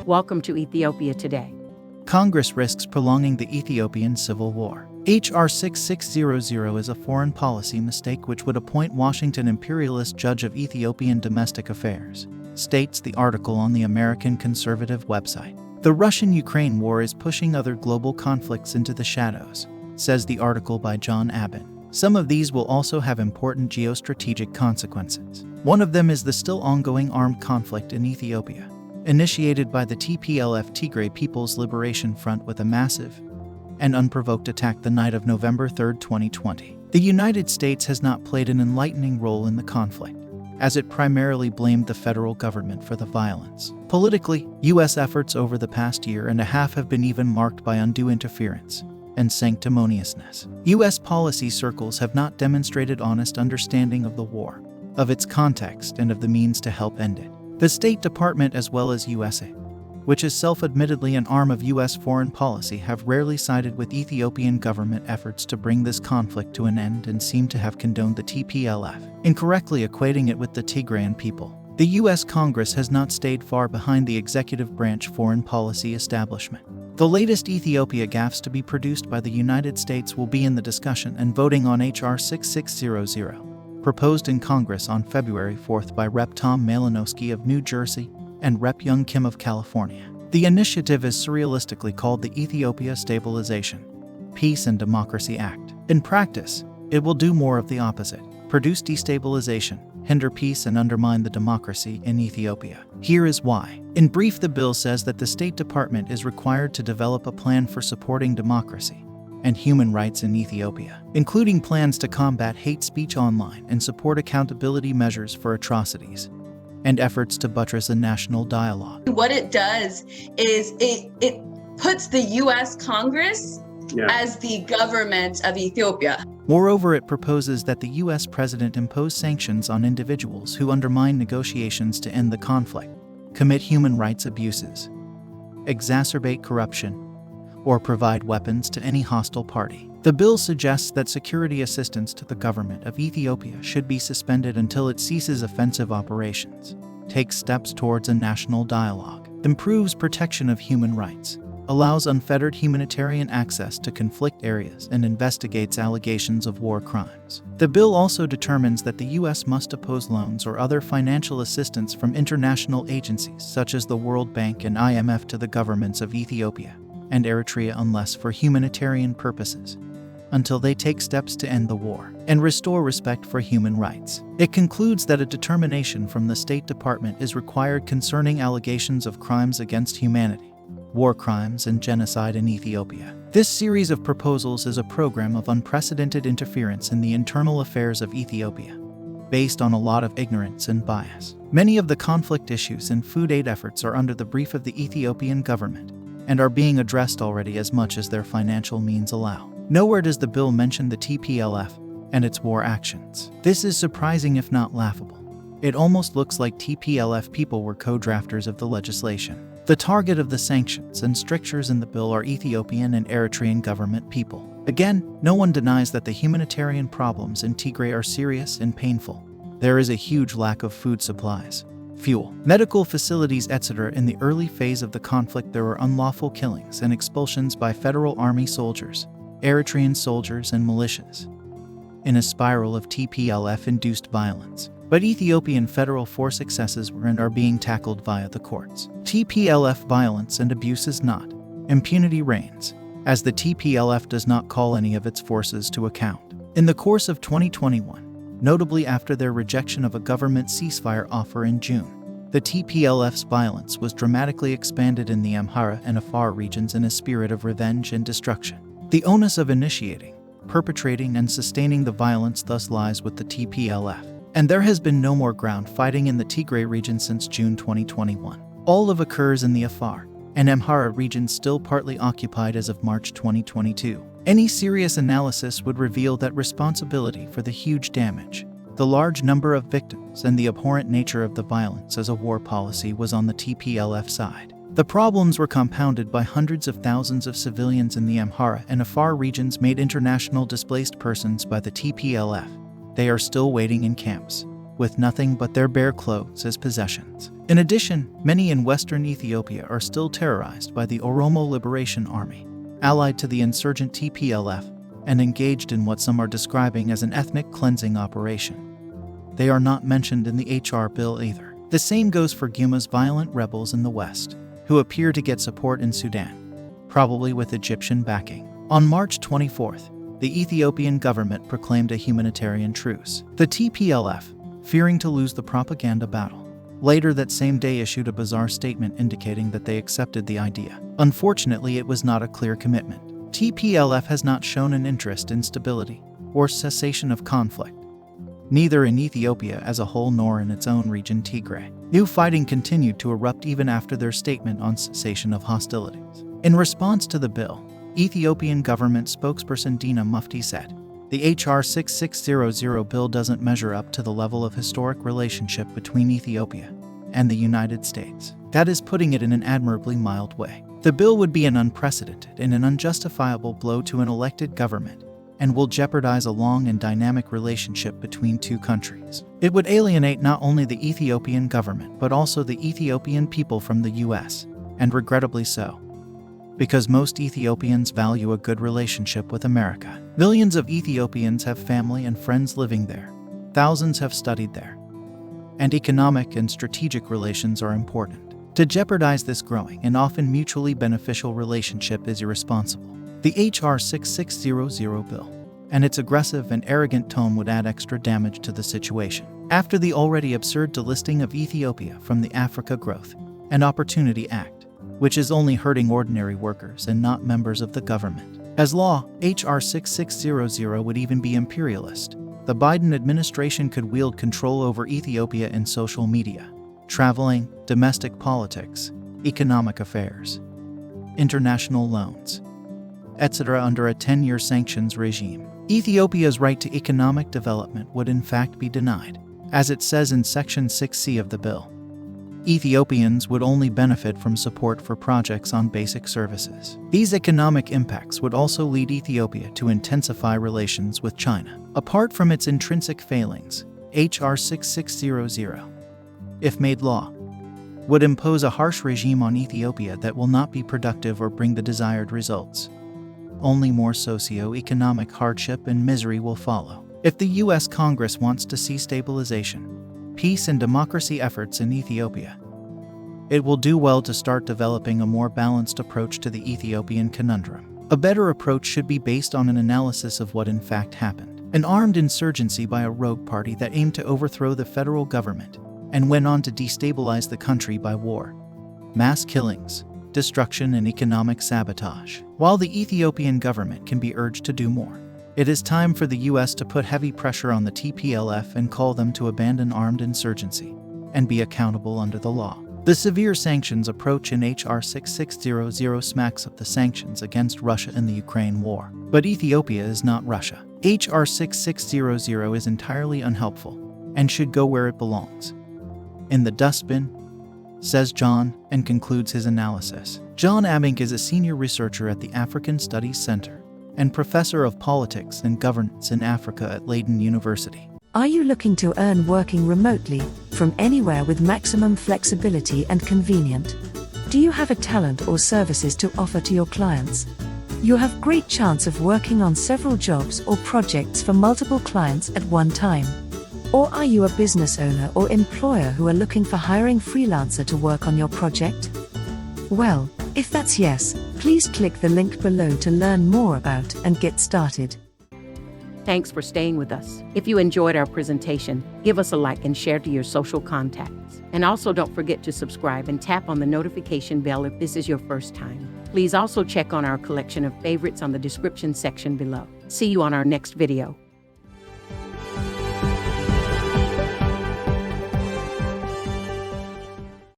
Welcome to Ethiopia Today. Congress risks prolonging the Ethiopian civil war. HR6600 is a foreign policy mistake which would appoint Washington imperialist judge of Ethiopian domestic affairs, states the article on the American conservative website. The Russian-Ukraine war is pushing other global conflicts into the shadows, says the article by John Abiy. Some of these will also have important geostrategic consequences. One of them is the still ongoing armed conflict in Ethiopia, initiated by the TPLF Tigray People's Liberation Front with a massive and unprovoked attack the night of November 3, 2020. The United States has not played an enlightening role in the conflict, as it primarily blamed the federal government for the violence. Politically, U.S. efforts over the past year and a half have been even marked by undue interference and sanctimoniousness. U.S. policy circles have not demonstrated honest understanding of the war, of its context, and of the means to help end it. The State Department, as well as USA, which is self-admittedly an arm of U.S. foreign policy, have rarely sided with Ethiopian government efforts to bring this conflict to an end and seem to have condoned the TPLF, incorrectly equating it with the Tigrayan people. The U.S. Congress has not stayed far behind the executive branch foreign policy establishment. The latest Ethiopia gaffes to be produced by the United States will be in the discussion and voting on HR 6600, proposed in Congress on February 4 by Rep. Tom Malinowski of New Jersey and Rep. Young Kim of California. The initiative is surrealistically called the Ethiopia Stabilization, Peace and Democracy Act. In practice, it will do more of the opposite: produce destabilization, hinder peace, and undermine the democracy in Ethiopia. Here is why. In brief, the bill says that the State Department is required to develop a plan for supporting democracy and human rights in Ethiopia, including plans to combat hate speech online and support accountability measures for atrocities, and efforts to buttress a national dialogue. What it does is it puts the U.S. Congress as the government of Ethiopia. Moreover, it proposes that the U.S. president impose sanctions on individuals who undermine negotiations to end the conflict, commit human rights abuses, exacerbate corruption, or provide weapons to any hostile party. The bill suggests that security assistance to the government of Ethiopia should be suspended until it ceases offensive operations, takes steps towards a national dialogue, improves protection of human rights, allows unfettered humanitarian access to conflict areas, and investigates allegations of war crimes. The bill also determines that the U.S. must oppose loans or other financial assistance from international agencies such as the World Bank and IMF to the governments of Ethiopia and Eritrea unless for humanitarian purposes, until they take steps to end the war and restore respect for human rights. It concludes that a determination from the State Department is required concerning allegations of crimes against humanity, war crimes, and genocide in Ethiopia. This series of proposals is a program of unprecedented interference in the internal affairs of Ethiopia, based on a lot of ignorance and bias. Many of the conflict issues and food aid efforts are under the brief of the Ethiopian government and are being addressed already as much as their financial means allow. Nowhere does the bill mention the TPLF and its war actions. This is surprising, if not laughable. It almost looks like TPLF people were co-drafters of the legislation. The target of the sanctions and strictures in the bill are Ethiopian and Eritrean government people. Again, no one denies that the humanitarian problems in Tigray are serious and painful. There is a huge lack of food supplies, fuel, medical facilities, etc. In the early phase of the conflict, there were unlawful killings and expulsions by federal army soldiers, Eritrean soldiers, and militias, in a spiral of TPLF-induced violence. But Ethiopian federal force excesses were and are being tackled via the courts. TPLF violence and abuse is not. Impunity reigns, as the TPLF does not call any of its forces to account. In the course of 2021, notably after their rejection of a government ceasefire offer in June, the TPLF's violence was dramatically expanded in the Amhara and Afar regions in a spirit of revenge and destruction. The onus of initiating, perpetrating, and sustaining the violence thus lies with the TPLF. And there has been no more ground fighting in the Tigray region since June 2021. All of occurs in the Afar and Amhara regions, still partly occupied as of March 2022. Any serious analysis would reveal that responsibility for the huge damage, the large number of victims, and the abhorrent nature of the violence as a war policy was on the TPLF side. The problems were compounded by hundreds of thousands of civilians in the Amhara and Afar regions made international displaced persons by the TPLF. They are still waiting in camps, with nothing but their bare clothes as possessions. In addition, many in western Ethiopia are still terrorized by the Oromo Liberation Army, allied to the insurgent TPLF, and engaged in what some are describing as an ethnic cleansing operation. They are not mentioned in the HR bill either. The same goes for Guma's violent rebels in the west, who appear to get support in Sudan, probably with Egyptian backing. On March 24th, the Ethiopian government proclaimed a humanitarian truce. The TPLF, fearing to lose the propaganda battle, later that same day issued a bizarre statement indicating that they accepted the idea. Unfortunately, it was not a clear commitment. TPLF has not shown an interest in stability or cessation of conflict, neither in Ethiopia as a whole nor in its own region Tigray. New fighting continued to erupt even after their statement on cessation of hostilities. In response to the bill, Ethiopian government spokesperson Dina Mufti said, "The HR6600 bill doesn't measure up to the level of historic relationship between Ethiopia and the United States. That is putting it in an admirably mild way. The bill would be an unprecedented and an unjustifiable blow to an elected government and will jeopardize a long and dynamic relationship between two countries. It would alienate not only the Ethiopian government but also the Ethiopian people from the US, and regrettably so, because most Ethiopians value a good relationship with America. Millions of Ethiopians have family and friends living there. Thousands have studied there. And economic and strategic relations are important. To jeopardize this growing and often mutually beneficial relationship is irresponsible." The HR6600 bill and its aggressive and arrogant tone would add extra damage to the situation. After the already absurd delisting of Ethiopia from the Africa Growth and Opportunity Act, which is only hurting ordinary workers and not members of the government. As law, HR6600 would even be imperialist. The Biden administration could wield control over Ethiopia in social media, traveling, domestic politics, economic affairs, international loans, etc. under a 10-year sanctions regime. Ethiopia's right to economic development would in fact be denied. As it says in Section 6C of the bill, Ethiopians would only benefit from support for projects on basic services. These economic impacts would also lead Ethiopia to intensify relations with China. Apart from its intrinsic failings, HR6600, if made law, would impose a harsh regime on Ethiopia that will not be productive or bring the desired results. Only more socio-economic hardship and misery will follow. If the U.S. Congress wants to see stabilization, peace and democracy efforts in Ethiopia, it will do well to start developing a more balanced approach to the Ethiopian conundrum. A better approach should be based on an analysis of what in fact happened. An armed insurgency by a rogue party that aimed to overthrow the federal government and went on to destabilize the country by war, mass killings, destruction, and economic sabotage. While the Ethiopian government can be urged to do more, it is time for the U.S. to put heavy pressure on the TPLF and call them to abandon armed insurgency and be accountable under the law. The severe sanctions approach in HR6600 smacks of the sanctions against Russia in the Ukraine war. But Ethiopia is not Russia. HR6600 is entirely unhelpful and should go where it belongs. In the dustbin, says John, and concludes his analysis. John Abiy is a senior researcher at the African Studies Center and professor of politics and governance in Africa at Leiden University. Are you looking to earn working remotely from anywhere with maximum flexibility and convenient? Do you have a talent or services to offer to your clients? You have great chance of working on several jobs or projects for multiple clients at one time. Or are you a business owner or employer who are looking for hiring freelancer to work on your project? Well, if that's yes, please click the link below to learn more about and get started. Thanks for staying with us. If you enjoyed our presentation, give us a like and share to your social contacts. And also don't forget to subscribe and tap on the notification bell if this is your first time. Please also check on our collection of favorites on the description section below. See you on our next video.